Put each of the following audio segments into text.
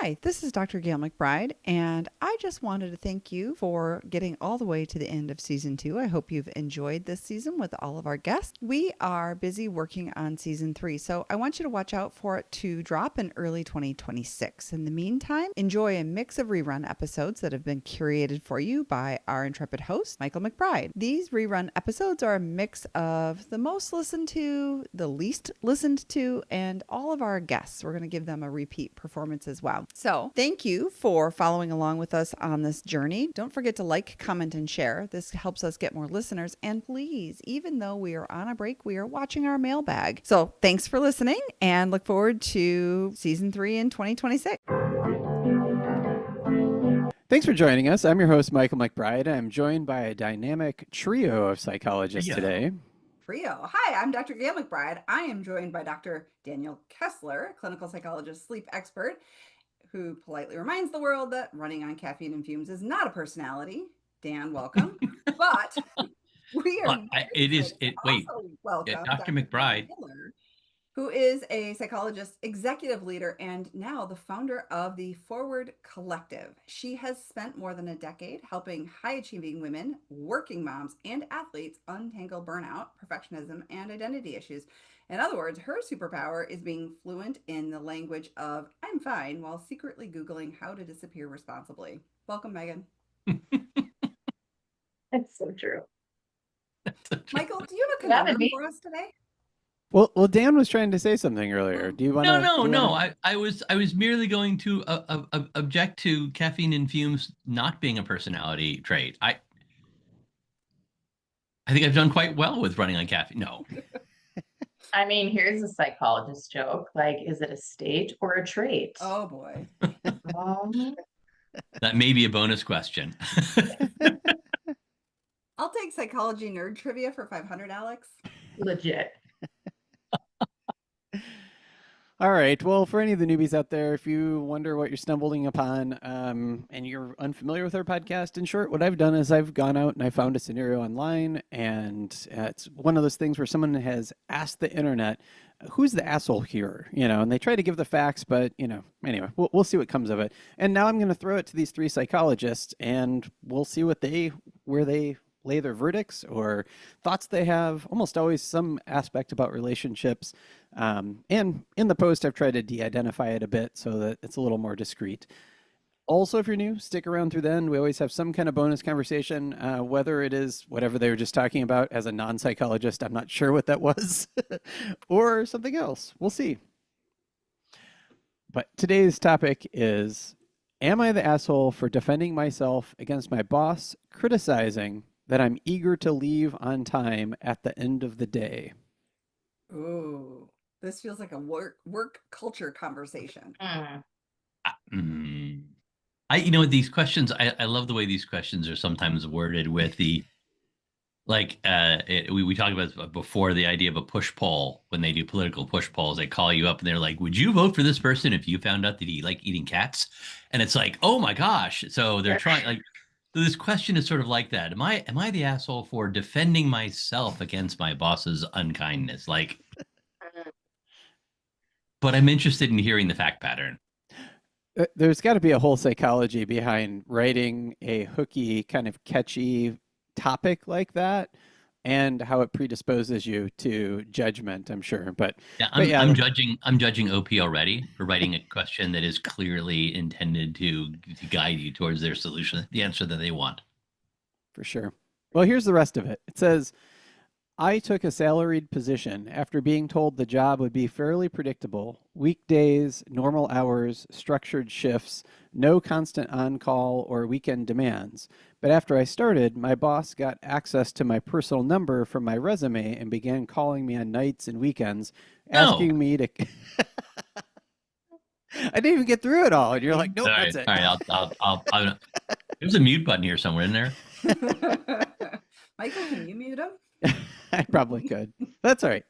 Hi, this is Dr. Gayle MacBride, and I just wanted to thank you for getting all the way to the end of season 2. I hope you've enjoyed this season with all of our guests. We are busy working on season 3, so I want you to watch out for it to drop in early 2026. In the meantime, enjoy a mix of rerun episodes that have been curated for you by our intrepid host, Michael MacBride. These rerun episodes are a mix of the most listened to, the least listened to, and all of our guests. We're going to give them a repeat performance as well. So thank you for following along with us on this journey. Don't forget to like, comment, and share. This helps us get more listeners. And please, even though we are on a break, we are watching our mailbag. So thanks for listening and look forward to season 3 in 2026. Thanks for joining us. I'm your host, Michael MacBride. I'm joined by a dynamic trio of psychologists today. Trio. Hi, I'm Dr. Gayle MacBride. I am joined by Dr. Daniel Kessler, clinical psychologist, sleep expert, who politely reminds the world that running on caffeine and fumes is not a personality. Dan, welcome. But we are welcome Dr. MacBride, who is a psychologist, executive leader, and now the founder of the Forward Collective. She has spent more than a decade helping high-achieving women, working moms, and athletes untangle burnout, perfectionism, and identity issues. In other words, her superpower is being fluent in the language of "I'm fine" while secretly Googling how to disappear responsibly. Welcome, Megan. That's so true. Michael, do you have a conundrum for us today? Well, Dan was trying to say something earlier. Do you want to? No. I was merely going to object to caffeine and fumes not being a personality trait. I think I've done quite well with running on caffeine. No. I mean, here's a psychologist joke. Like, is it a state or a trait? Oh, boy. That may be a bonus question. I'll take psychology nerd trivia for $500, Alex. Legit. All right. Well, for any of the newbies out there, if you wonder what you're stumbling upon and you're unfamiliar with our podcast, in short, what I've done is I've gone out and I found a scenario online, and it's one of those things where someone has asked the internet, who's the asshole here? And they try to give the facts, but, anyway, we'll see what comes of it. And now I'm going to throw it to these 3 psychologists, and we'll see where they lay their verdicts or thoughts they have. Almost always some aspect about relationships. And in the post, I've tried to de-identify it a bit so that it's a little more discreet. Also, if you're new, stick around through the end. We always have some kind of bonus conversation, whether it is whatever they were just talking about as a non-psychologist. I'm not sure what that was, or something else. We'll see. But today's topic is, am I the asshole for defending myself against my boss criticizing that I'm eager to leave on time at the end of the day? Ooh, this feels like a work culture conversation. These questions, I love the way these questions are sometimes worded with the, we talked about before, the idea of a push poll. When they do political push polls, they call you up and they're like, would you vote for this person if you found out that he liked eating cats? And it's like, oh my gosh. So they're trying, this question is sort of like that. Am I the asshole for defending myself against my boss's unkindness? But I'm interested in hearing the fact pattern. There's got to be a whole psychology behind writing a hooky, kind of catchy topic like that, and how it predisposes you to judgment, I'm sure. But I'm judging OP already for writing a question that is clearly intended to guide you towards their solution, the answer that they want. For sure. Well, here's the rest of it. It says, I took a salaried position after being told the job would be fairly predictable, weekdays, normal hours, structured shifts, no constant on-call or weekend demands. But after I started, my boss got access to my personal number from my resume and began calling me on nights and weekends, asking me to... I didn't even get through it all. And you're like, nope, that's it. All right, I'll there's a mute button here somewhere in there. Michael, can you mute him? I probably could. That's all right.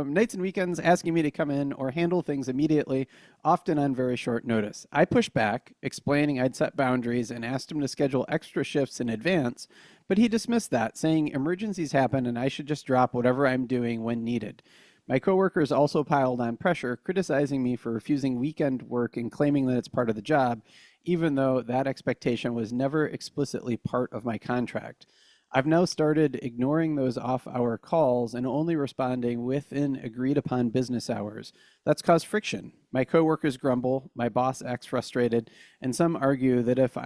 Nights and weekends, asking me to come in or handle things immediately, often on very short notice. I pushed back, explaining I'd set boundaries and asked him to schedule extra shifts in advance, but he dismissed that, saying emergencies happen and I should just drop whatever I'm doing when needed. My coworkers also piled on pressure, criticizing me for refusing weekend work and claiming that it's part of the job, even though that expectation was never explicitly part of my contract. I've now started ignoring those off-hour calls and only responding within agreed-upon business hours. That's caused friction. My coworkers grumble, my boss acts frustrated, and some argue that if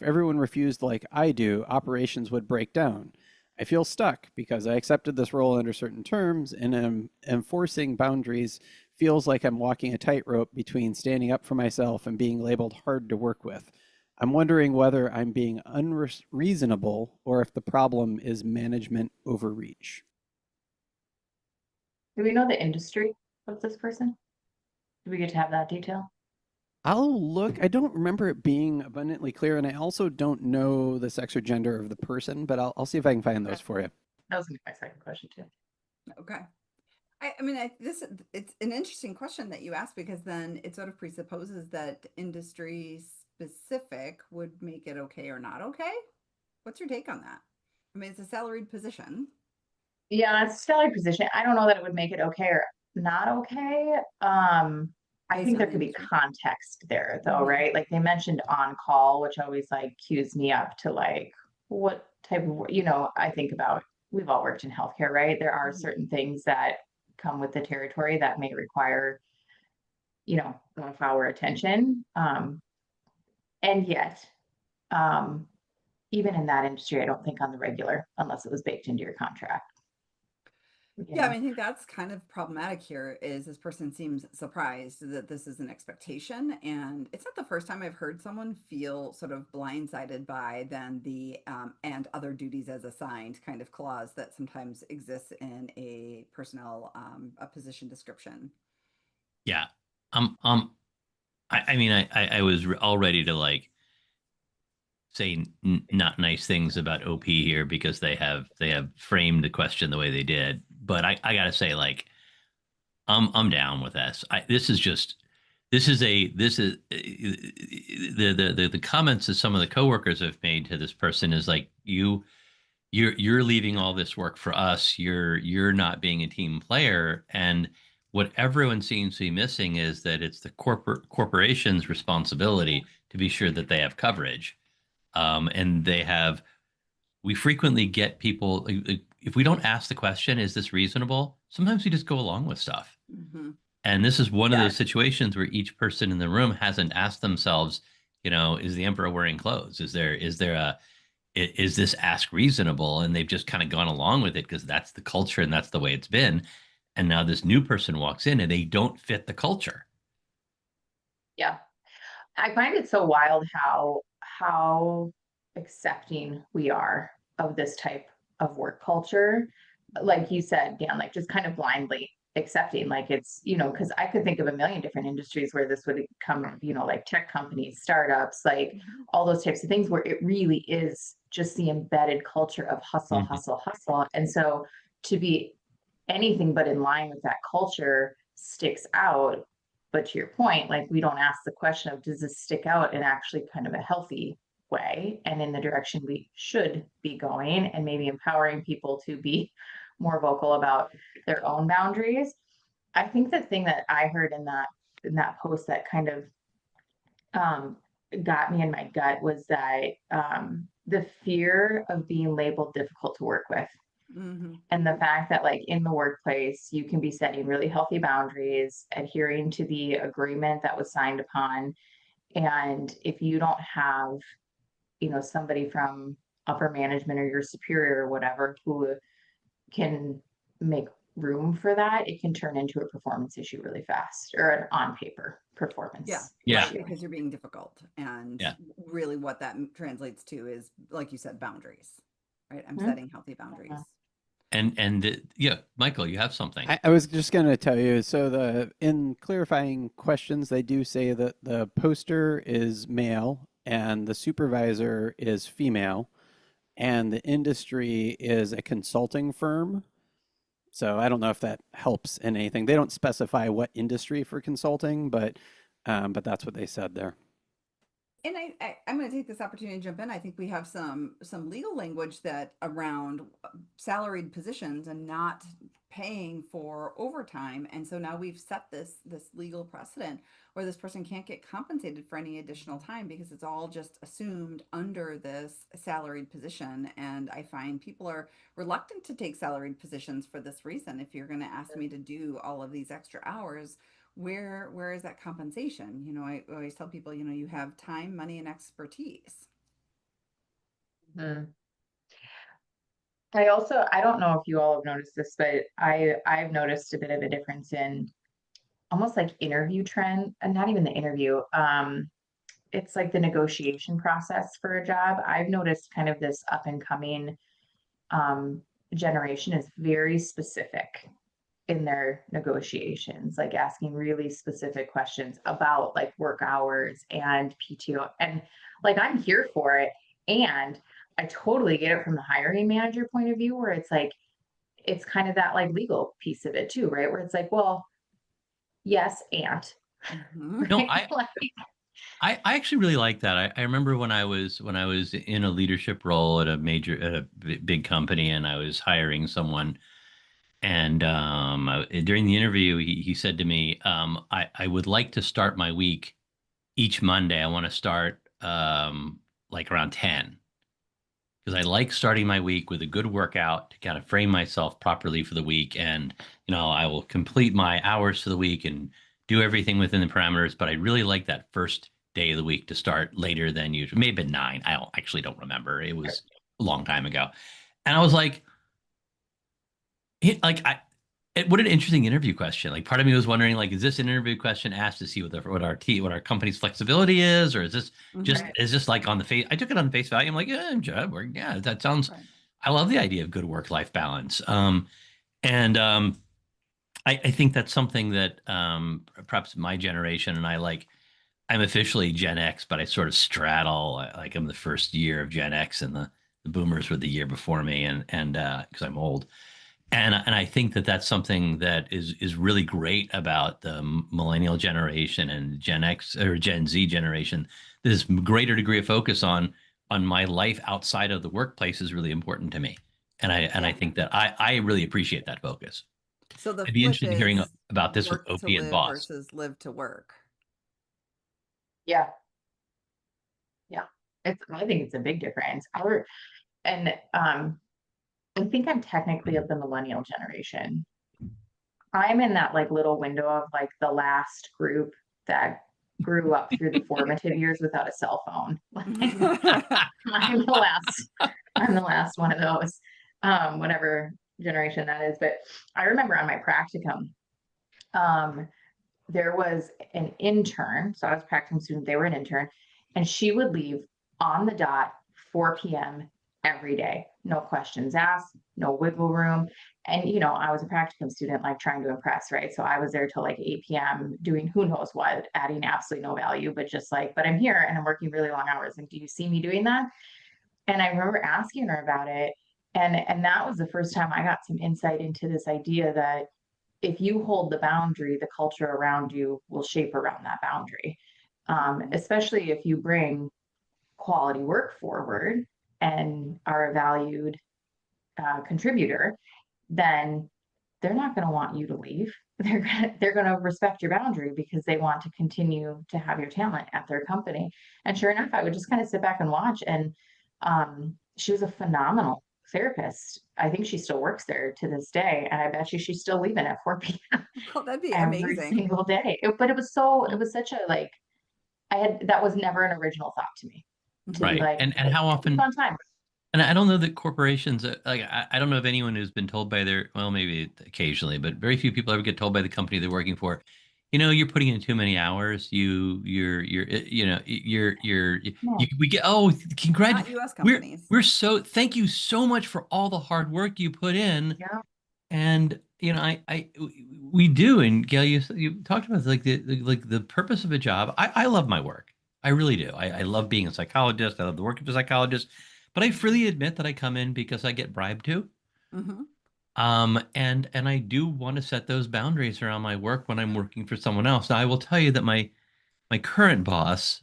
everyone refused like I do, operations would break down. I feel stuck because I accepted this role under certain terms, and enforcing boundaries feels like I'm walking a tightrope between standing up for myself and being labeled hard to work with. I'm wondering whether I'm being unreasonable or if the problem is management overreach. Do we know the industry of this person? Do we get to have that detail? I'll look. I don't remember it being abundantly clear, and I also don't know the sex or gender of the person, but I'll see if I can find those for you. That was gonna be my second question too. Okay. I mean, it's an interesting question that you asked, because then it sort of presupposes that industry specific would make it okay or not okay. What's your take on that? I mean, it's a salaried position. Yeah, it's a salary position. I don't know that it would make it okay or not okay. I Based think there on could be industry. context there though, Mhm. right? Like they mentioned on call, which always like cues me up to like what type of, I think about, we've all worked in healthcare, right? There are Mhm. certain things that come with the territory that may require, off-hour attention. And yet, even in that industry, I don't think on the regular, unless it was baked into your contract. Yeah, I mean, I think that's kind of problematic here, is this person seems surprised that this is an expectation. And it's not the first time I've heard someone feel sort of blindsided by then the and other duties as assigned kind of clause that sometimes exists in a personnel a position description. Yeah. I mean, I was all ready to like say not nice things about OP here because they have framed the question the way they did. But I gotta say, like, I'm down with this. This is the comments that some of the coworkers have made to this person is like you're leaving all this work for us. You're not being a team player. And what everyone seems to be missing is that it's the corporation's responsibility to be sure that they have coverage. And we frequently get people, if we don't ask the question, is this reasonable? Sometimes we just go along with stuff. Mm-hmm. And this is one of Yeah. those situations where each person in the room hasn't asked themselves, is the emperor wearing clothes? Is this ask reasonable? And they've just kind of gone along with it because that's the culture and that's the way it's been. And now this new person walks in and they don't fit the culture. Yeah. I find it so wild how accepting we are of this type of work culture. Like you said, Dan, like just kind of blindly accepting, like it's, because I could think of a million different industries where this would come, like tech companies, startups, like all those types of things where it really is just the embedded culture of hustle, Mhm. hustle, hustle. And so to be anything but in line with that culture sticks out. But to your point, like we don't ask the question of, does this stick out in actually kind of a healthy way and in the direction we should be going, and maybe empowering people to be more vocal about their own boundaries. I think the thing that I heard in that post that kind of got me in my gut was that the fear of being labeled difficult to work with. Mm-hmm. And the fact that like in the workplace, you can be setting really healthy boundaries, adhering to the agreement that was signed upon. And if you don't have, somebody from upper management or your superior or whatever who can make room for that, it can turn into a performance issue really fast, or an on paper performance Yeah. issue. Because you're being difficult. And Yeah. really what that translates to is, like you said, boundaries, right? I'm Mhm. setting healthy boundaries. And Michael, you have something. I was just going to tell you, so in clarifying questions, they do say that the poster is male and the supervisor is female and the industry is a consulting firm. So I don't know if that helps in anything. They don't specify what industry for consulting, but that's what they said there. And I'm going to take this opportunity to jump in. I think we have some legal language that around salaried positions and not paying for overtime. And so now we've set this legal precedent where this person can't get compensated for any additional time because it's all just assumed under this salaried position. And I find people are reluctant to take salaried positions for this reason. If you're going to ask me to do all of these extra hours, where is that compensation? I always tell people, you have time, money, and expertise. Mhm. I don't know if you all have noticed this, but I've noticed a bit of a difference in almost like interview trend, and not even the interview. It's like the negotiation process for a job. I've noticed kind of this up and coming um, generation is very specific in their negotiations, like asking really specific questions about like work hours and PTO. And like, I'm here for it. And I totally get it from the hiring manager point of view, where it's like, it's kind of that like legal piece of it too, right? Where it's like, well, yes, and Mm-hmm. No, right? Like, I actually really like that. I remember when I was in a leadership role at a big company, and I was hiring someone, and during the interview, he said to me, I would like to start my week each Monday. I want to start like around 10, because I like starting my week with a good workout to kind of frame myself properly for the week. And, I will complete my hours for the week and do everything within the parameters. But I really like that first day of the week to start later than usual. Maybe 9. I don't remember. It was a long time ago. And I was like, like what an interesting interview question. Like, part of me was wondering, like, is this an interview question asked to see what our company's flexibility is, or is this just Mm-hmm. is this like on the face? I took it on the face value. I'm like, yeah, job work. Yeah, that sounds. Right. I love the idea of good work-life balance. And I think that's something that perhaps my generation and I like. I'm officially Gen X, but I sort of straddle. Like, I'm the first year of Gen X, and the Boomers were the year before me, and because I'm old. And I think that that's something that is really great about the millennial generation and Gen X or Gen Z generation. This greater degree of focus on my life outside of the workplace is really important to me, and I Yeah. think that I really appreciate that focus. So the I'd be flip interested in hearing is about this with work to Opie and live Boss. versus live to work. yeah, yeah. I think it's a big difference. And I think I'm technically of the millennial generation. I'm in that like little window of like the last group that grew up through the formative years without a cell phone. I'm the last, I'm the last one of those, whatever generation that is. But I remember on my practicum, um, there was an intern. So I was a practicum student, they were an intern, and she would leave on the dot 4 p.m. every day. No questions asked, no wiggle room. And I was a practicum student, like trying to impress, right? So I was there till like 8 p.m. doing who knows what, adding absolutely no value, but just like, but I'm here and I'm working really long hours. And do you see me doing that? And I remember asking her about it. And that was the first time I got some insight into this idea that if you hold the boundary, the culture around you will shape around that boundary. Especially if you bring quality work forward and are a valued contributor, then they're not going to want you to leave. They're going to respect your boundary because they want to continue to have your talent at their company. And sure enough, I would just kind of sit back and watch. And she was a phenomenal therapist. I think she still works there to this day, and I bet you she's still leaving at 4 p.m. Oh, that'd be every amazing. single day. But it was such a like, that was never an original thought to me to be Right. like, And hey, how leave often? on time. And I don't know that corporations, like, I don't know of anyone who's been told by well, maybe occasionally, but very few people ever get told by the company they're working for, you're putting in too many hours. We get, oh, Not U.S. We're, companies. thank you so much for all the hard work you put in. Yeah. And, we do. And Gail, you talked about like the purpose of a job. I love my work. I really do. I love being a psychologist. I love the work of a psychologist. But I freely admit that I come in because I get bribed to. Mm-hmm. And I do want to set those boundaries around my work when I'm working for someone else. Now, I will tell you that my current boss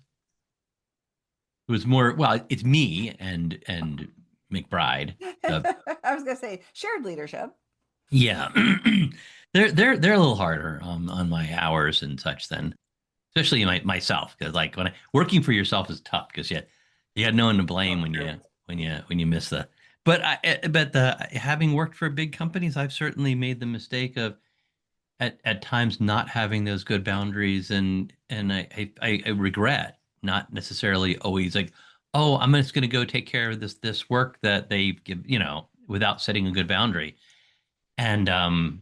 It was more, well, it's me and McBride. The I was gonna say shared leadership. Yeah, they're a little harder on my hours and such than, especially myself, because like when working for yourself is tough because you had no one to blame when you miss the. But having worked for big companies, I've certainly made the mistake of at times not having those good boundaries, and I regret not necessarily always like, oh, I'm just going to go take care of this work that they give, without setting a good boundary. And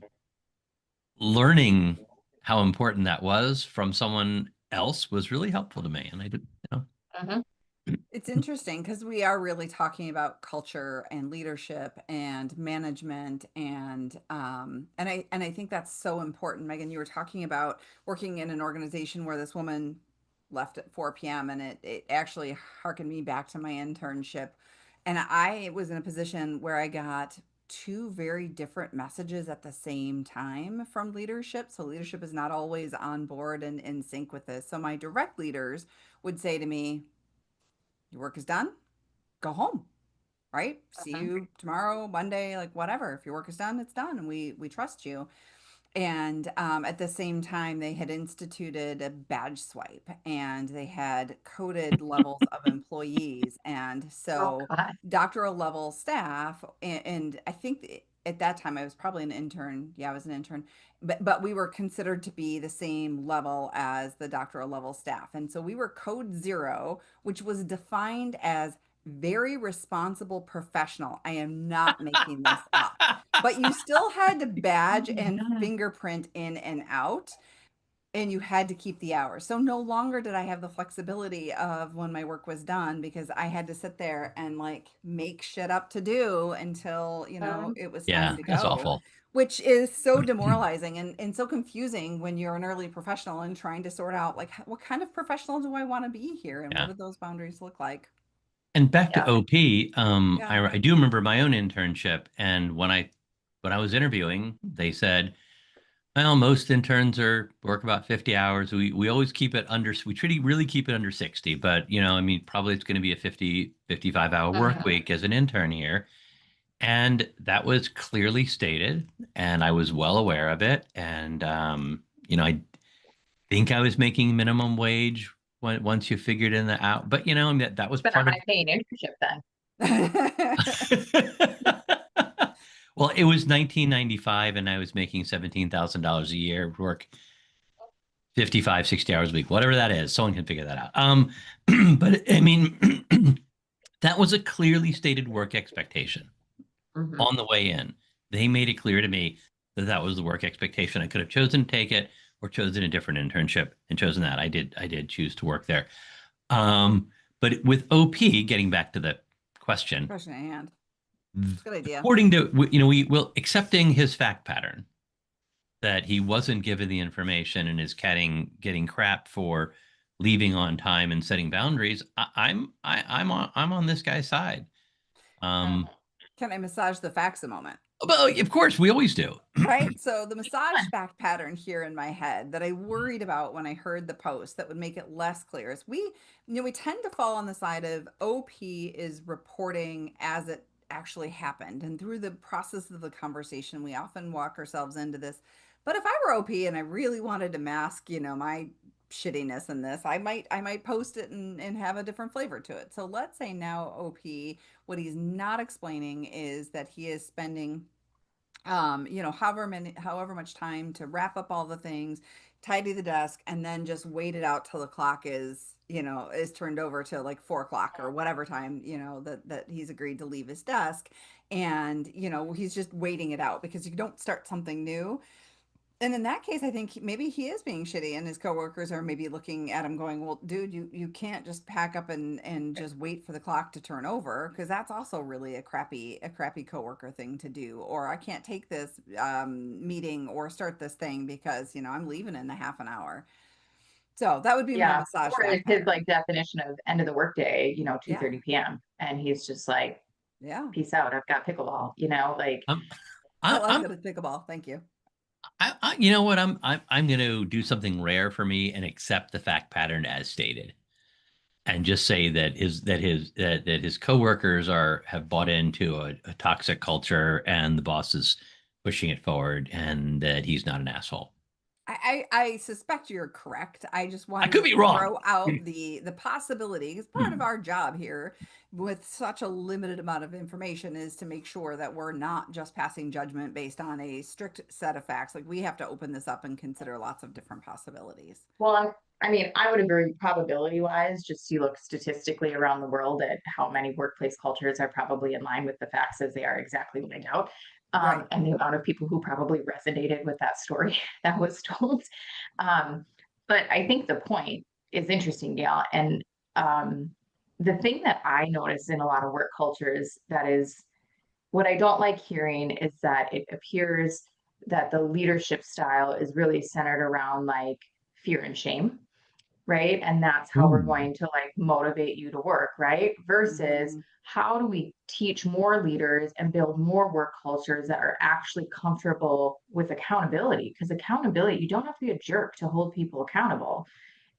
learning how important that was from someone else was really helpful to me. And I did, Mhm. It's interesting because we are really talking about culture and leadership and management and I think that's so important. Megan, you were talking about working in an organization where this woman left at 4 p.m. and it actually harkened me back to my internship. And I was in a position where I got two very different messages at the same time from leadership. So leadership is not always on board and in sync with this. So my direct leaders would say to me, your work is done, go home, right? See Mhm. you tomorrow, Monday, like whatever. If your work is done, it's done, and we trust you. And at the same time, they had instituted a badge swipe and they had coded levels of employees. And Oh so, God. doctoral level staff, and I think at that time I was probably an intern. Yeah, I was an intern, but we were considered to be the same level as the doctoral level staff. And so we were code zero, which was defined as very responsible professional. I am not making this up, but you still had to badge and fingerprint in and out, and you had to keep the hours. So no longer did I have the flexibility of when my work was done because I had to sit there and like make shit up to do until, Mhm. it was time yeah, to that's go, awful. which is so demoralizing and so confusing when you're an early professional and trying to sort out like what kind of professional do I want to be here and what Yeah. do those boundaries look like? And back to Yeah. OP, Yeah. I do remember my own internship, and when I was interviewing, they said, well, most interns work about 50 hours. We always keep it under, we really keep it under 60, but I mean, probably it's going to be a 55-hour work Mhm. week as an intern here. And that was clearly stated, and I was well aware of it. And I think I was making minimum wage once you figured in the out, but I mean, that was It's been a part of. high paying internship then. Well, it was 1995, and I was making $17,000 a year, work 55, 60 hours a week, whatever that is. Someone can figure that out. But I mean, that was a clearly stated work expectation Mhm. on the way in. They made it clear to me that that was the work expectation. I could have chosen to take it or chosen a different internship and chosen that. I did choose to work there. But with OP, getting back to the question, Question at hand. Good idea. according to, we will accepting his fact pattern that he wasn't given the information and is getting crap for leaving on time and setting boundaries. I'm on this guy's side. Um, Can I massage the facts a moment? well, of course, we always do. Right? So the massage fact pattern here in my head that I worried about when I heard the post that would make it less clear is we tend to fall on the side of OP is reporting as it actually happened. And through the process of the conversation, we often walk ourselves into this. But if I were OP and I really wanted to mask, my shittiness in this, I might post it and have a different flavor to it. So let's say now OP, what he's not explaining is that he is spending however much time to wrap up all the things, tidy the desk, and then just wait it out till the clock is turned over to like 4 o'clock or whatever time, that he's agreed to leave his desk. And, he's just waiting it out because you don't start something new. And in that case, I think maybe he is being shitty, and his coworkers are maybe looking at him going, "Well, dude, you can't just pack up and just wait for the clock to turn over because that's also really a crappy coworker thing to do." Or I can't take this meeting or start this thing because I'm leaving in a half an hour. So that would be my Yeah. massage Or fact it's his pattern. like definition of end of the workday, Yeah, 2:30 p.m. And he's just like, yeah. peace out. I've got pickleball, like I'm, I I, like I'm, that it's pickleball. Thank you. you know what? I'm going to do something rare for me and accept the fact pattern as stated. and just say that his coworkers have bought into a toxic culture and the boss is pushing it forward and that he's not an asshole. I suspect you're correct. I just I wanted could to be wrong. throw out the possibility, because part of our job here with such a limited amount of information is to make sure that we're not just passing judgment based on a strict set of facts. Like, we have to open this up and consider lots of different possibilities. Well, I mean, I would agree probability wise, just you look statistically around the world at how many workplace cultures are probably in line with the facts as they are exactly laid out. Right. And the amount of people who probably resonated with that story that was told. But I think the point is interesting, Gail. And the thing that I notice in a lot of work cultures that is what I don't like hearing is that it appears that the leadership style is really centered around like fear and shame, right? And that's how we're going to like motivate you to work, right? Versus Mhm. how do we teach more leaders and build more work cultures that are actually comfortable with accountability? Because accountability, you don't have to be a jerk to hold people accountable.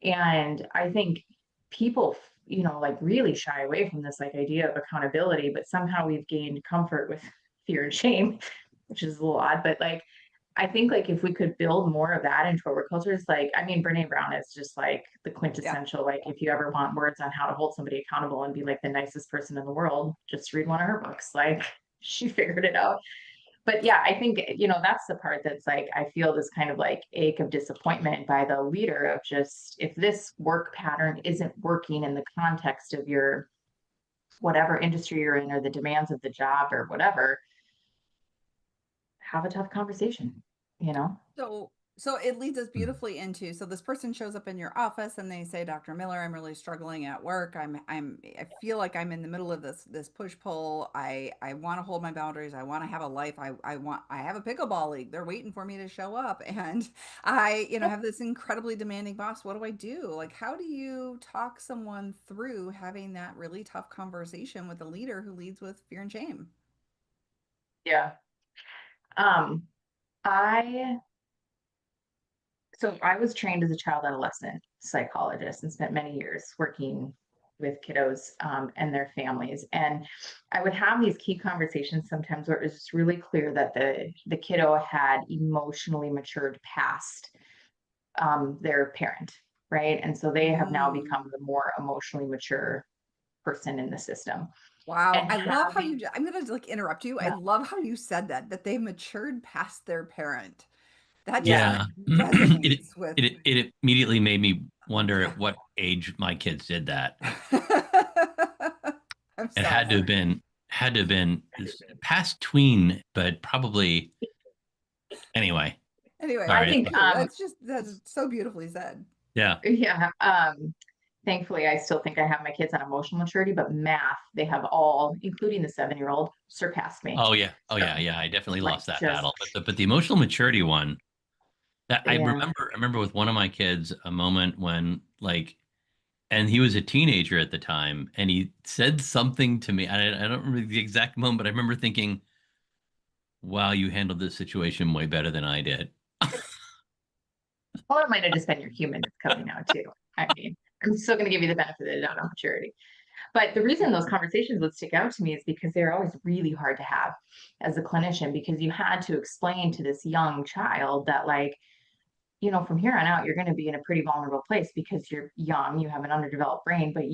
And I think people, like really shy away from this like idea of accountability, but somehow we've gained comfort with fear and shame, which is a little odd. But like, I think like if we could build more of that into our work cultures, like, I mean, Brene Brown is just like the Yeah. quintessential, like, if you ever want words on how to hold somebody accountable and be like the nicest person in the world, just read one of her books. Like, she figured it out. But yeah, I think, that's the part that's like, I feel this kind of like ache of disappointment by the leader of just, if this work pattern isn't working in the context of your whatever industry you're in or the demands of the job or whatever, have a tough conversation, you know? So it leads us beautifully into, so this person shows up in your office and they say, Dr. Miller, I'm really struggling at work. I feel like I'm in the middle of this push pull. I want to hold my boundaries. I want to have a life. I have a pickleball league. They're waiting for me to show up. And I, have this incredibly demanding boss. What do I do? Like, how do you talk someone through having that really tough conversation with a leader who leads with fear and shame? Yeah. Um, I So I was trained as a child adolescent psychologist and spent many years working with kiddos and their families. And I would have these key conversations sometimes where it was just really clear that the kiddo had emotionally matured past their parent, right? And so they have now Mm. become the more emotionally mature person in the system. Wow. And I love how having, I'm gonna like interrupt you. I yeah, love how you said that they matured past their parent. That just yeah, Yeah. it, resonates with, it immediately made me wonder yeah. at what age my kids did that. I'm It sorry. had to have been past tween, but probably anyway. Anyway, I Sorry. think, thank you. That's so beautifully said. Yeah. yeah. Thankfully, I still think I have my kids on emotional maturity, but math, they have all, including the 7-year-old, surpassed me. Oh yeah. Oh So, yeah. Yeah. I definitely like, lost that just, battle. But the emotional maturity one, that yeah. I remember with one of my kids a moment when like, and he was a teenager at the time, and he said something to me. I don't remember the exact moment, but I remember thinking, "Wow, you handled this situation way better than I did." Well, it might have just been your human that's coming out too. I mean, I'm still going to give you the benefit of the doubt on maturity. But the reason those conversations would stick out to me is because they're always really hard to have as a clinician, because you had to explain to this young child that, like, from here on out, you're going to be in a pretty vulnerable place because you're young, you have an underdeveloped brain, but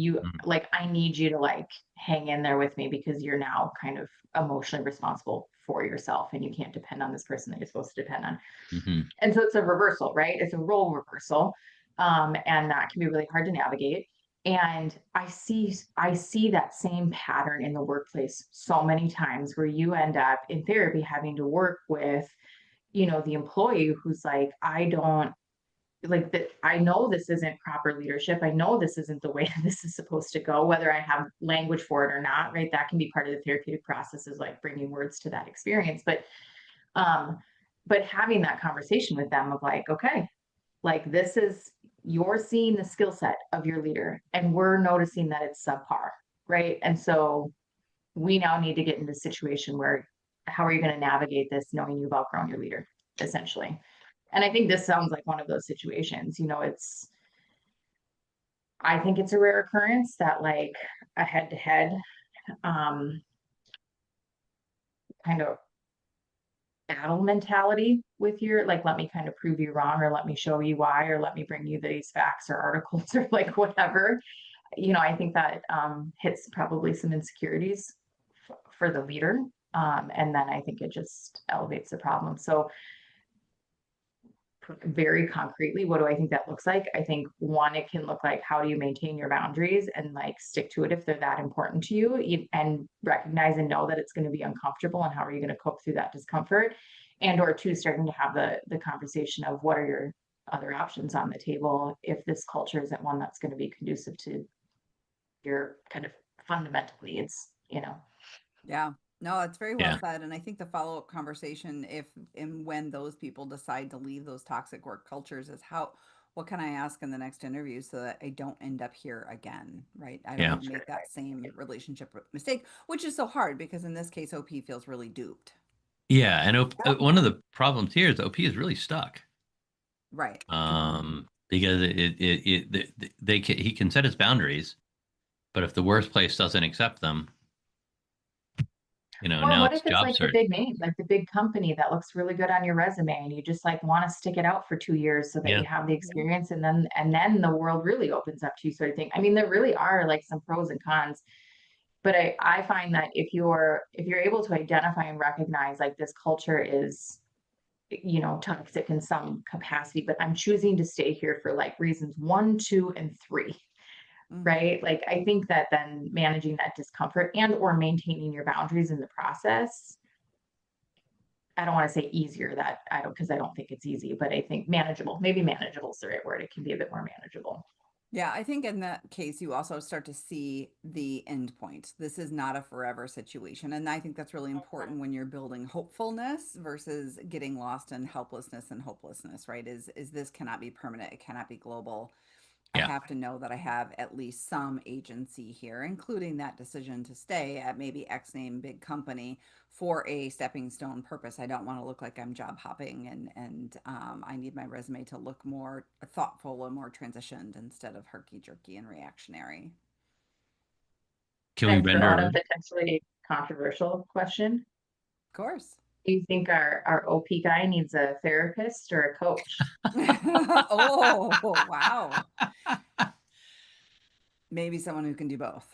like, I need you to like hang in there with me because you're now kind of emotionally responsible for yourself and you can't depend on this person that you're supposed to depend on. Mm-hmm. And so it's a reversal, right? It's a role reversal. And that can be really hard to navigate. And I see that same pattern in the workplace so many times where you end up in therapy having to work with, the employee who's like, I don't like that. I know this isn't proper leadership. I know this isn't the way this is supposed to go, whether I have language for it or not, right? That can be part of the therapeutic process, is like bringing words to that experience. Um, but having that conversation with them of like, okay, like, this is, you're seeing the skill set of your leader and we're noticing that it's subpar, right? And so we now need to get into a situation where, how are you going to navigate this knowing you've outgrown your leader, essentially? And I think this sounds like one of those situations. It's I think it's a rare occurrence that like a head-to-head kind of battle mentality with your, like, let me kind of prove you wrong, or let me show you why, or let me bring you these facts or articles or like whatever. I think that hits probably some insecurities for the leader. And then I think it just elevates the problem. So very concretely, what do I think that looks like? I think one, it can look like, how do you maintain your boundaries and like stick to it if they're that important to you, and recognize and know that it's going to be uncomfortable, and how are you going to cope through that discomfort? And or two, starting to have the conversation of what are your other options on the table if this culture isn't one that's going to be conducive to your kind of fundamental needs. Yeah. No, it's very well Yeah. said. And I think the follow-up conversation, if and when those people decide to leave those toxic work cultures, is what can I ask in the next interview so that I don't end up here again, right? I Yeah. don't make that same relationship mistake, which is so hard because in this case, OP feels really duped. Yeah. And one of the problems here is OP is really stuck. Right. Because he can set his boundaries, but if the workplace doesn't accept them, Or now what it's if it's job like the search. big name, like the big company that looks really good on your resume, and you just like want to stick it out for 2 years so that Yeah. you have the experience, and then the world really opens up to you, sort of thing. I mean, there really are like some pros and cons, but I find that if you're able to identify and recognize like this culture is toxic in some capacity, but I'm choosing to stay here for like reasons 1, 2, and 3. Right? Like, I think that then managing that discomfort and or maintaining your boundaries in the process, I don't want to say easier, that because I don't think it's easy, but I think manageable, maybe manageable is the right word. It can be a bit more manageable. Yeah, I think in that case, you also start to see the end point. This is not a forever situation. And I think that's really important when you're building hopefulness versus getting lost in helplessness and hopelessness, right? Is this cannot be permanent, it cannot be global. I Yeah. have to know that I have at least some agency here, including that decision to stay at maybe X name big company for a stepping stone purpose. I don't want to look like I'm job hopping, and I need my resume to look more thoughtful and more transitioned instead of herky jerky and reactionary. Can we Can I throw out a render? potentially controversial question? Of course. Do you think our OP guy needs a therapist or a coach? Oh, wow. Maybe someone who can do both.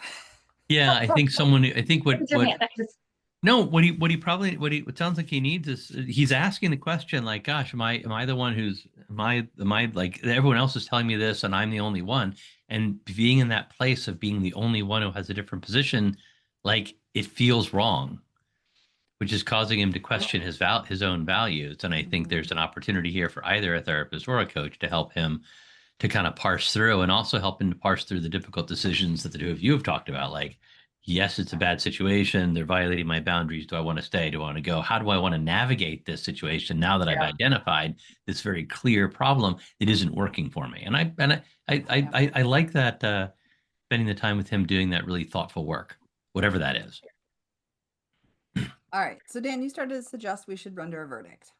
Yeah, I think I think Raise your hand. no, what sounds like he needs is he's asking the question like, gosh, am I the one am I like everyone else is telling me this and I'm the only one? And being in that place of being the only one who has a different position, like it feels wrong, which is causing him to question his own values. And I think there's an opportunity here for either a therapist or a coach to help him to kind of parse through, and also help him to parse through the difficult decisions that the two of you have talked about. Like, yes, it's a bad situation. They're violating my boundaries. Do I want to stay? Do I want to go? How do I want to navigate this situation now that I've identified this very clear problem that isn't working for me? And I like that spending the time with him doing that really thoughtful work, whatever that is. All right. So Dan, you started to suggest we should render a verdict.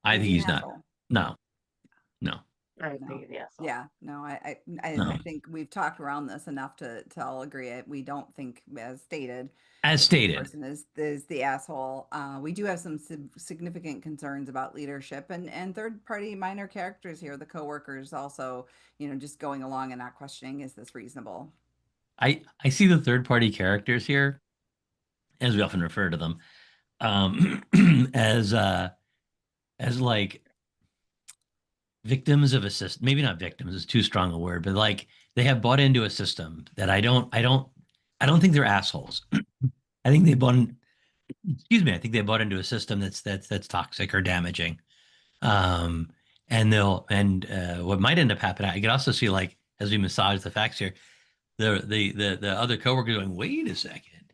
I think he's not. Asshole? No. I think yes. Yeah, no, I No. think we've talked around this enough to all agree. We don't think, as stated, As this stated. person is the asshole. We do have some significant concerns about leadership and third party minor characters here. The coworkers also, just going along and not questioning, is this reasonable? I see the third party characters here, as we often refer to them, as like victims of a system. Maybe not victims is too strong a word, but like they have bought into a system that I don't think they're assholes. I think they bought excuse me, I think they bought into a system that's toxic or damaging. And what might end up happening, I could also see, like, as we massage the facts here, the other coworker going, wait a second,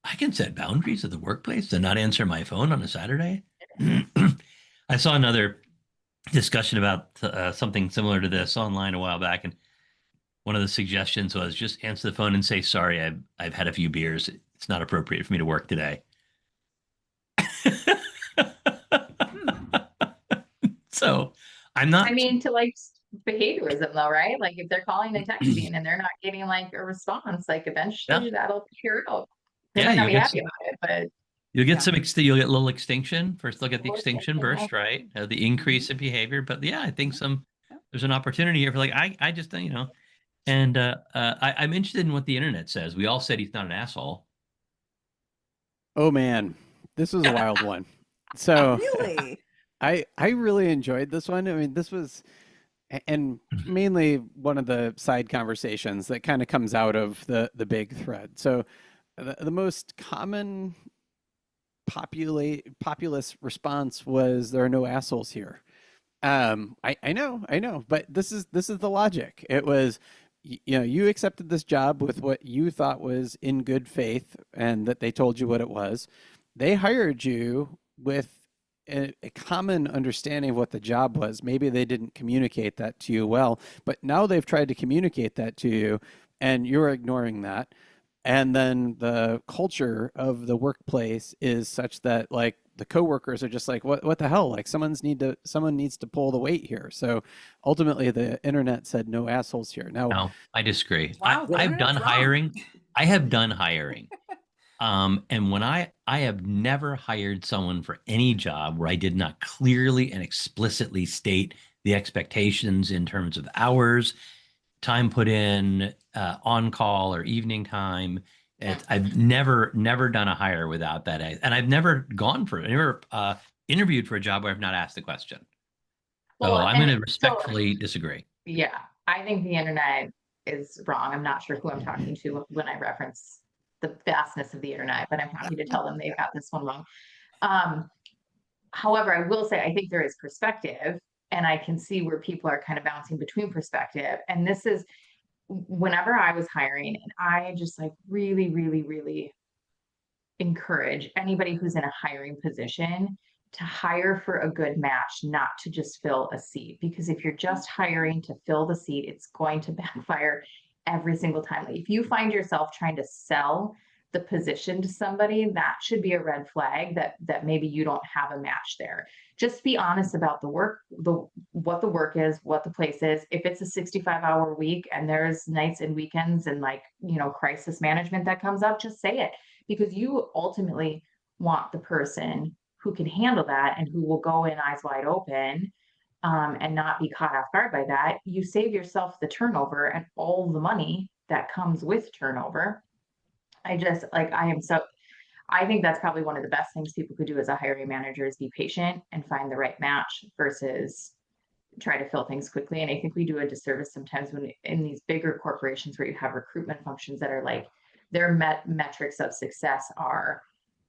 I can set boundaries at the workplace and not answer my phone on a Saturday. I saw another discussion about something similar to this online a while back, and one of the suggestions was just answer the phone and say, sorry, I've had a few beers. It's not appropriate for me to work today. So I'm not. I mean, to like behaviorism though, right? Like if they're calling and texting and they're not getting like a response, like eventually Yeah. that'll peter out. They Yeah, might not you'll be get happy some, about it, but you'll get Yeah. some, you'll get a little extinction. First, look at the Little extinction extinction, burst, right? The increase in behavior. But yeah, I think Yeah. there's an opportunity here for like, I just, and I'm interested in what the internet says. We all said he's not an asshole. Oh man, this was a wild one. So Really? I really enjoyed this one. I mean, this was and mainly one of the side conversations that kind of comes out of the big thread. So the most common populist response was there are no assholes here. I know, but this is the logic. It was, you accepted this job with what you thought was in good faith, and that they told you what it was. They hired you with a common understanding of what the job was. Maybe they didn't communicate that to you well, but now they've tried to communicate that to you, and you're ignoring that. And then the culture of the workplace is such that like the coworkers are just like, what the hell? Like someone needs to pull the weight here. So ultimately the internet said no assholes here. Now, No, I disagree. Wow, the I've done internet's wrong. hiring. I have done hiring. And when I have never hired someone for any job where I did not clearly and explicitly state the expectations in terms of hours, time put in, on call or evening time. I've never done a hire without that, and I've never interviewed for a job where I've not asked the question. So well, I'm going to and so respectfully disagree. yeah, I think the internet is wrong. I'm not sure who I'm talking to when I reference the vastness of the internet, but I'm happy to tell them they've got this one wrong. Um, However, I will say I think there is perspective, and I can see where people are kind of bouncing between perspective. And this is whenever I was hiring, and I just like really, really, really encourage anybody who's in a hiring position to hire for a good match, not to just fill a seat. Because if you're just hiring to fill the seat, it's going to backfire every single time. If you find yourself trying to sell the position to somebody, that should be a red flag that maybe you don't have a match there. Just be honest about the work, what the work is, what the place is. If it's a 65-hour week and there's nights and weekends and like, crisis management that comes up, just say it, because you ultimately want the person who can handle that and who will go in eyes wide open, and not be caught off guard by that. You save yourself the turnover and all the money that comes with turnover. I think that's probably one of the best things people could do as a hiring manager is be patient and find the right match versus try to fill things quickly. And I think we do a disservice sometimes when in these bigger corporations where you have recruitment functions that are like their metrics of success are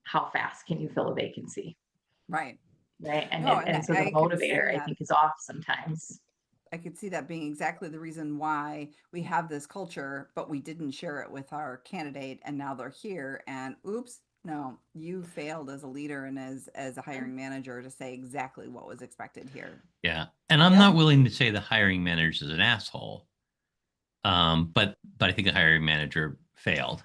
how fast can you fill a vacancy, Right. right? And No, and so the I could see motivator I that. think is off sometimes. I could see that being exactly the reason why we have this culture, but we didn't share it with our candidate, and now they're here. And oops, no, you failed as a leader and as a hiring manager to say exactly what was expected here. Yeah, and I'm Yep. not willing to say the hiring manager is an asshole. But I think the hiring manager failed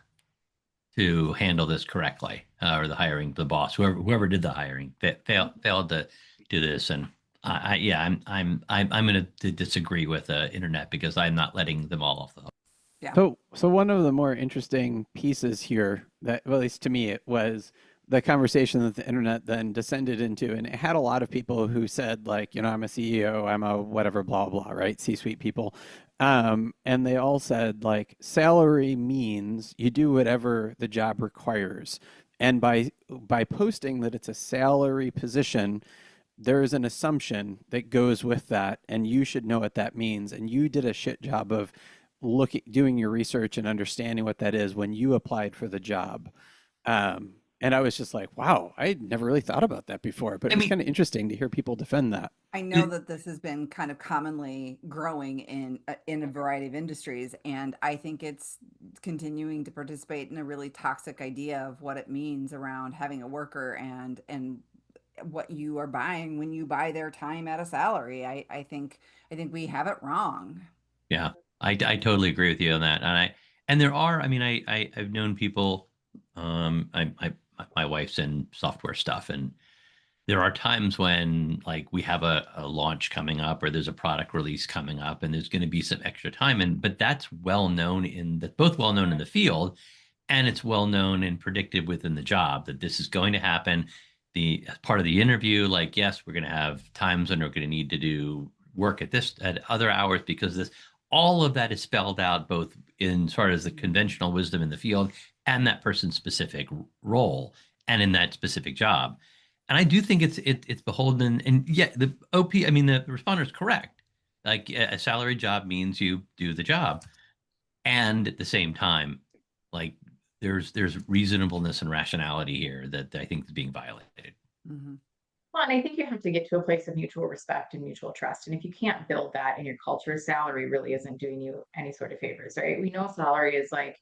to handle this correctly, or the boss, whoever did the hiring, failed to do this. And I'm going to disagree with the internet because I'm not letting them all off the hook. Yeah. So one of the more interesting pieces here that, well, at least to me, it was the conversation that the internet then descended into, and it had a lot of people who said like, I'm a CEO, I'm a whatever, blah, blah, right? C-suite people. And they all said like salary means you do whatever the job requires. And by posting that it's a salary position, there is an assumption that goes with that, and you should know what that means. And you did a shit job of doing your research and understanding what that is when you applied for the job. And I was just like, wow, I never really thought about that before, but it was kind of interesting to hear people defend that. I know that this has been kind of commonly growing in a variety of industries, and I think it's continuing to participate in a really toxic idea of what it means around having a worker and what you are buying when you buy their time at a salary. I think we have it wrong. Yeah, I totally agree with you on that. And there are, I mean, I've known people, my wife's in software stuff, and there are times when like we have a launch coming up or there's a product release coming up and there's going to be some extra time, and but that's both well known in the field, and it's well known and predicted within the job that this is going to happen. The as part of the interview, like, yes, we're going to have times when we're going to need to do work at other hours because this, all of that is spelled out both in sort of the conventional wisdom in the field and that person's specific role and in that specific job. And I do think it's beholden, and yet the I mean, the responder is correct. Like a salary job means you do the job, and at the same time, like there's reasonableness and rationality here that I think is being violated. Mm-hmm. Well, and I think you have to get to a place of mutual respect and mutual trust. And if you can't build that in your culture, salary really isn't doing you any sort of favors, right? We know salary is like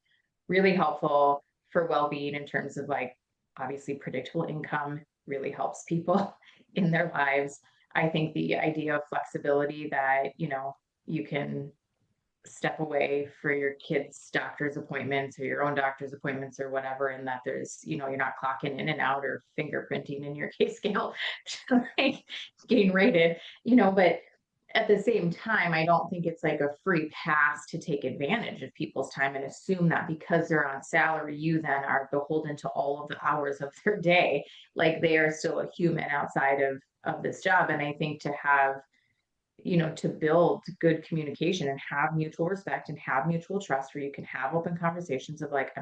really helpful for well-being in terms of like obviously predictable income really helps people in their lives. I think the idea of flexibility that, you can step away for your kids' doctor's appointments or your own doctor's appointments or whatever, and that there's, you're not clocking in and out or fingerprinting in your case scale, like getting rated, but at the same time, I don't think it's like a free pass to take advantage of people's time and assume that because they're on salary, you then are beholden to all of the hours of their day. Like they are still a human outside of this job. And I think to have, to build good communication and have mutual respect and have mutual trust where you can have open conversations of like,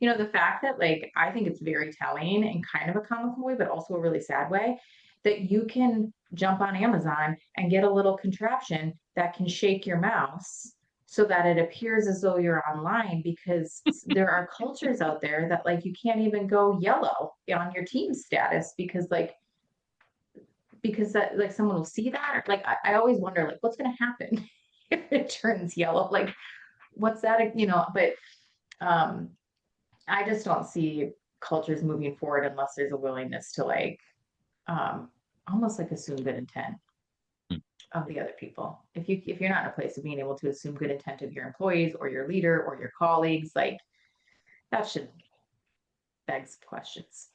the fact that like, I think it's very telling in kind of a comical way, but also a really sad way that you can jump on Amazon and get a little contraption that can shake your mouse so that it appears as though you're online, because there are cultures out there that like, you can't even go yellow on your team status because that like someone will see that. Like I always wonder like what's going to happen if it turns yellow, like what's that, but I just don't see cultures moving forward unless there's a willingness to like almost like assume good intent of the other people. If you're not in a place of being able to assume good intent of your employees or your leader or your colleagues, like that should beg some questions.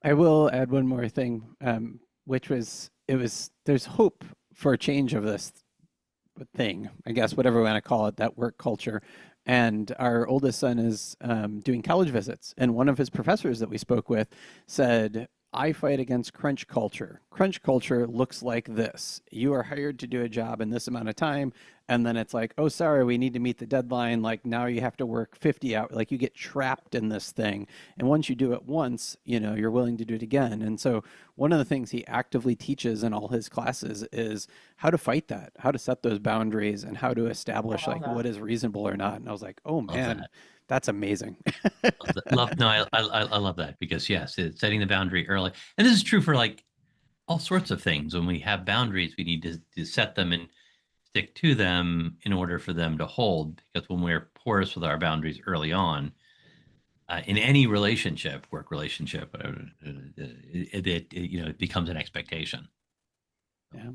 I will add one more thing, which there's hope for a change of this thing, I guess, whatever we want to call it, that work culture. And our oldest son is doing college visits. And one of his professors that we spoke with said, I fight against crunch culture. Crunch culture looks like this. You are hired to do a job in this amount of time. And then it's like, oh, sorry, we need to meet the deadline. Like now you have to work 50 hours. Like you get trapped in this thing. And once you do it once, you're willing to do it again. And so one of the things he actively teaches in all his classes is how to fight that, how to set those boundaries and how to establish like what is reasonable or not. And I was like, oh man, that's amazing. I love that because yes, it's setting the boundary early. And this is true for like all sorts of things. When we have boundaries, we need to set them and stick to them in order for them to hold. Because when we're porous with our boundaries early on, in any relationship, work relationship, whatever, it becomes an expectation. Yeah.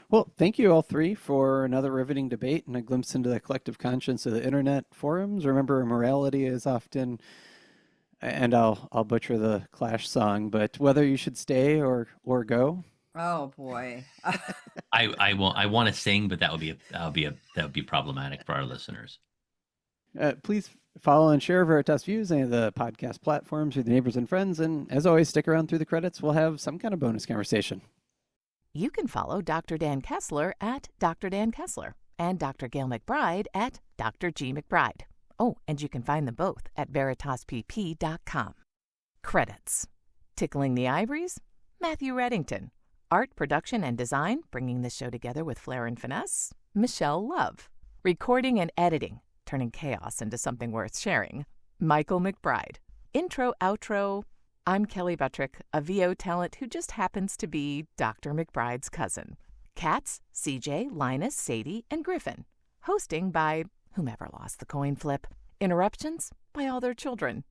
Well, thank you all three for another riveting debate and a glimpse into the collective conscience of the internet forums. Remember, morality is often, and I'll butcher the Clash song, but whether you should stay or go. Oh boy. I want to sing, but that would be problematic for our listeners. Please follow and share Veritas Views, any of the podcast platforms with your neighbors and friends. And as always, stick around through the credits. We'll have some kind of bonus conversation. You can follow Dr. Dan Kessler at Dr. Dan Kessler and Dr. Gayle MacBride at Dr. G. MacBride. Oh, and you can find them both at veritaspp.com. Credits. Tickling the Ivories, Matthew Reddington. Art, production, and design, bringing this show together with flair and finesse, Michelle Love. Recording and editing, turning chaos into something worth sharing, Michael McBride. Intro, outro, I'm Kelly Buttrick, a VO talent who just happens to be Dr. McBride's cousin. Cats, CJ, Linus, Sadie, and Griffin. Hosting by whomever lost the coin flip. Interruptions by all their children.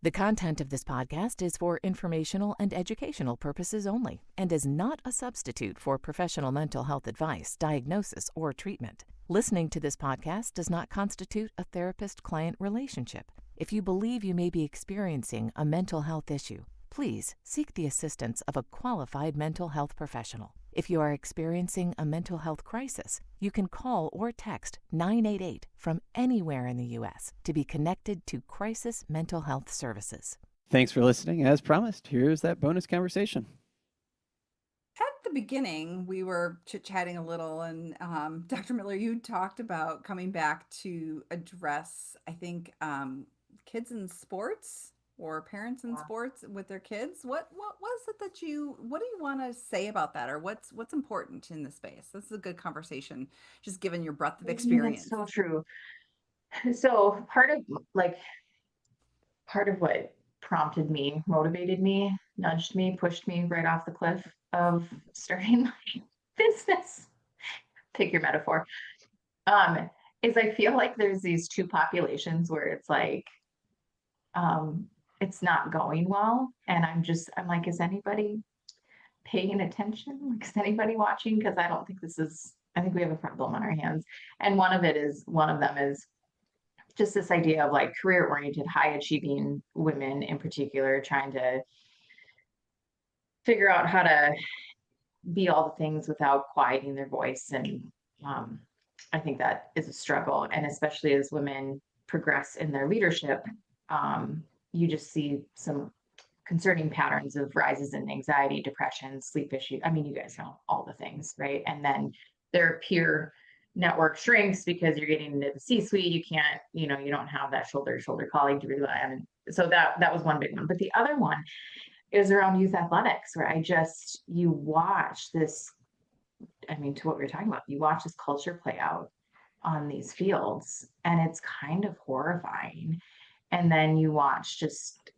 The content of this podcast is for informational and educational purposes only and is not a substitute for professional mental health advice, diagnosis, or treatment. Listening to this podcast does not constitute a therapist-client relationship. If you believe you may be experiencing a mental health issue, please seek the assistance of a qualified mental health professional. If you are experiencing a mental health crisis, you can call or text 988 from anywhere in the U.S. to be connected to Crisis Mental Health Services. Thanks for listening. As promised, here's that bonus conversation. At the beginning, we were chit-chatting a little, and Dr. Miller, you talked about coming back to address, I think, kids in sports or parents in sports with their kids. What was it that what do you want to say about that, or what's important in this space? This is a good conversation, just given your breadth of experience. It's so true. So part of what prompted me, motivated me, nudged me, pushed me right off the cliff of starting my business, take your metaphor, is I feel like there's these two populations where it's like, it's not going well. And I'm like, is anybody paying attention? Like, is anybody watching? Because I think we have a problem on our hands. And one of them is just this idea of like career-oriented, high-achieving women in particular, trying to figure out how to be all the things without quieting their voice. And I think that is a struggle. And especially as women progress in their leadership, you just see some concerning patterns of rises in anxiety, depression, sleep issues. I mean, you guys know all the things, right? And then their peer network shrinks because you're getting into the C-suite. You can't, you don't have that shoulder-to-shoulder colleague to rely on. So that was one big one. But the other one is around youth athletics, where you watch this, to what we were talking about, you watch this culture play out on these fields, and it's kind of horrifying. And then you watch just,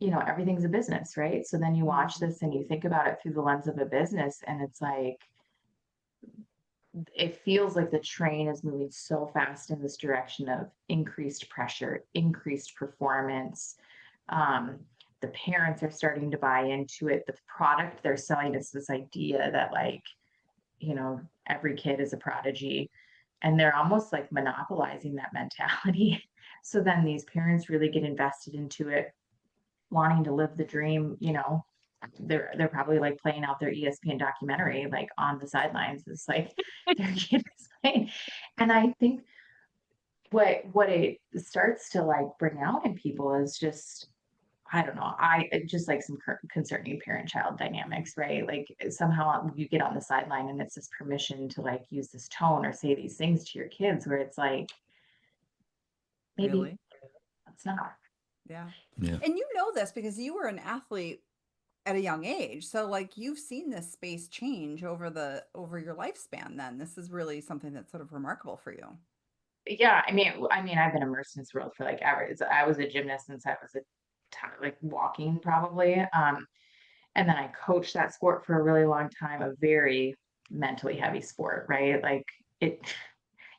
everything's a business, right? So then you watch this and you think about it through the lens of a business, and it's like, it feels like the train is moving so fast in this direction of increased pressure, increased performance. The parents are starting to buy into it. The product they're selling is this idea that every kid is a prodigy, and they're almost like monopolizing that mentality. So then these parents really get invested into it, wanting to live the dream. They're probably like playing out their ESPN documentary, like on the sidelines. It's like their kid is playing. And I think what it starts to like bring out in people is just, I don't know, just like some concerning parent-child dynamics, right? Like somehow you get on the sideline and it's this permission to like use this tone or say these things to your kids, where it's like, maybe Really? it's not. Yeah. Yeah. And you know this because you were an athlete at a young age. So like you've seen this space change over your lifespan then. This is really something that's sort of remarkable for you. Yeah, I mean, I've been immersed in this world for like ever. I was a gymnast since I was like walking probably. And then I coached that sport for a really long time, a very mentally heavy sport, right? Like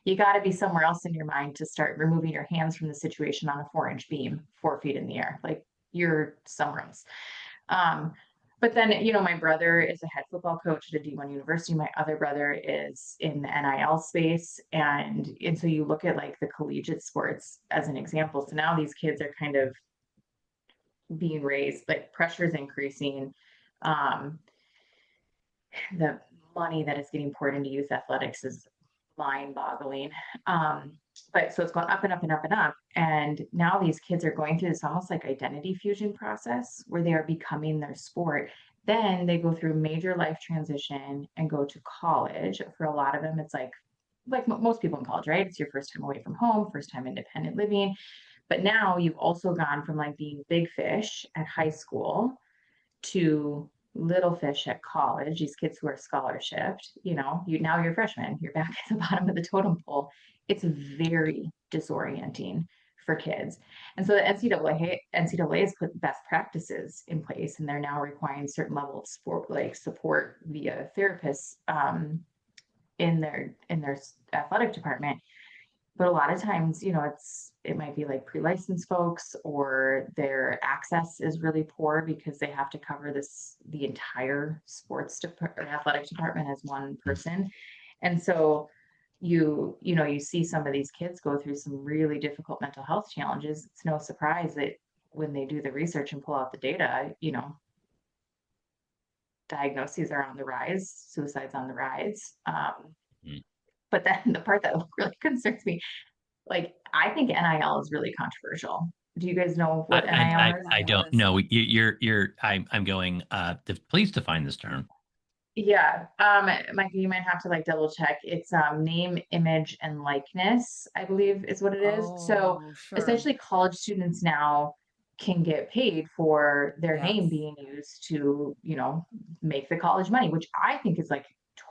you got to be somewhere else in your mind to start removing your hands from the situation on a 4-inch beam, 4 feet in the air. Like you're somewhere else. But then, my brother is a head football coach at a D1 university. My other brother is in the NIL space. And so you look at like the collegiate sports as an example. So now these kids are kind of being raised, like pressure is increasing. The money that is getting poured into youth athletics is mind-boggling. But so it's going up and up and up and up. And now these kids are going through this almost like identity fusion process where they are becoming their sport. Then they go through major life transition and go to college. For a lot of them, it's like most people in college, right? It's your first time away from home, first time independent living. But now you've also gone from like being big fish at high school to little fish at college. These kids who are scholarshiped, now you're freshmen, you're back at the bottom of the totem pole. It's very disorienting for kids. And so the NCAA has put best practices in place, and they're now requiring certain level of support via therapists in their athletic department. But a lot of times, it might be like pre-licensed folks, or their access is really poor because they have to cover the entire athletic department as one person. And so you see some of these kids go through some really difficult mental health challenges. It's no surprise that when they do the research and pull out the data, diagnoses are on the rise, suicides on the rise. But then the part that really concerns me, like, I think NIL is really controversial. Do you guys know what NIL is? I don't know. I'm going, please define this term. Yeah. Mike, you might have to like double check. It's name, image, and likeness, I believe is what it is. So sure. essentially college students now can get paid for their name Yes. being used to, make the college money, which I think is like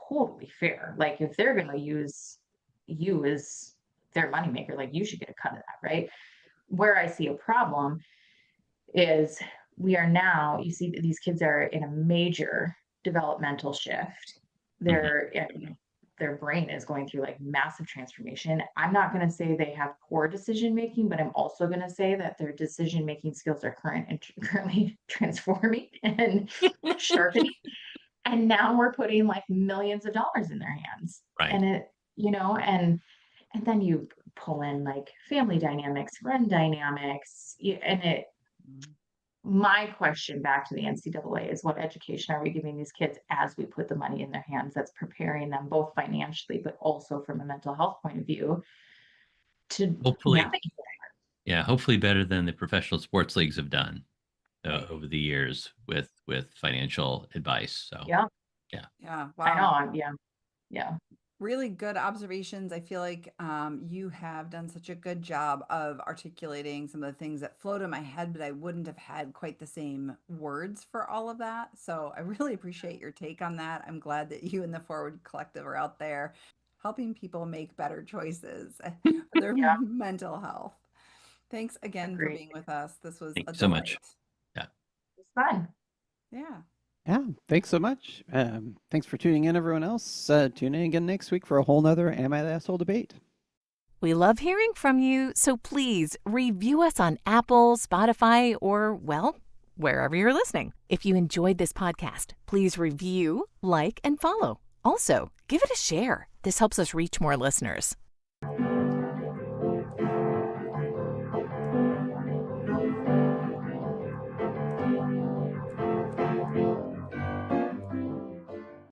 totally fair. Like if they're going to use you as their moneymaker, like you should get a cut of that, right? Where I see a problem is we are now, you see that these kids are in a major developmental shift. Their brain is going through like massive transformation. I'm not going to say they have poor decision making, but I'm also going to say that their decision making skills are currently transforming and sharpening. And now we're putting like millions of dollars in their hands. Right. And it, and then you pull in like family dynamics, friend dynamics, and my question back to the NCAA is, what education are we giving these kids as we put the money in their hands that's preparing them both financially, but also from a mental health point of view to hopefully navigate that? Yeah, hopefully better than the professional sports leagues have done over the years with financial advice. So Yeah. Wow. I know. Yeah. Really good observations. I feel like you have done such a good job of articulating some of the things that float in my head, but I wouldn't have had quite the same words for all of that. So I really appreciate your take on that. I'm glad that you and the Forward Collective are out there helping people make better choices for their mental health. Thanks again for being with us. This was Thanks a so delight. much. Yeah. It's fun. Yeah. Yeah, thanks so much. Thanks for tuning in, everyone else. Tune in again next week for a whole nother Am I the Asshole debate. We love hearing from you, so please review us on Apple, Spotify, or, well, wherever you're listening. If you enjoyed this podcast, please review, like, and follow. Also, give it a share. This helps us reach more listeners.